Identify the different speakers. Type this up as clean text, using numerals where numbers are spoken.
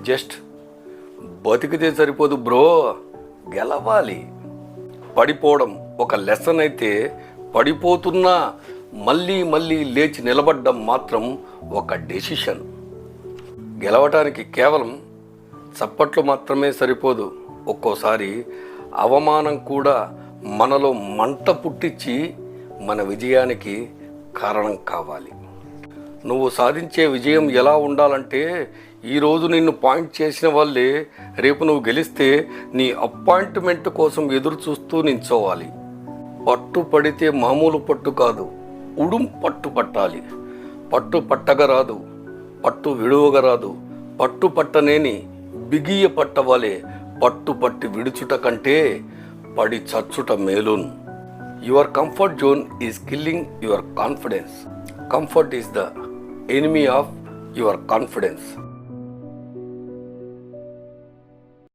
Speaker 1: Just బతికితే సరిపోదు bro, గెలవాలి. పడిపోవడం ఒక లెసన్ అయితే, పడిపోతున్నా మళ్ళీ మళ్ళీ లేచి నిలబడ్డం మాత్రం ఒక డెసిషన్. గెలవటానికి కేవలం చప్పట్లు మాత్రమే సరిపోదు. ఒక్కోసారి అవమానం కూడా మనలో మంట పుట్టించి మన విజయానికి కారణం కావాలి. నువ్వు సాధించే విజయం ఎలా ఉండాలంటే, ఈరోజు నిన్ను పాయింట్ చేసిన వాళ్ళే రేపు నువ్వు గెలిస్తే నీ అపాయింట్మెంట్ కోసం ఎదురు చూస్తూ నించోవాలి. పట్టు పడితే మామూలు పట్టు కాదు, ఉడుం పట్టు పట్టాలి. పట్టు పట్టగా రాదు, పట్టు విడువగా రాదు. పట్టు పట్టనేని బిగియ పట్టవాలే పట్టు పట్టి విడుచుట కంటే పడి చచ్చుట మేలున్. Your comfort zone is killing your confidence. Comfort is the enemy of your confidence.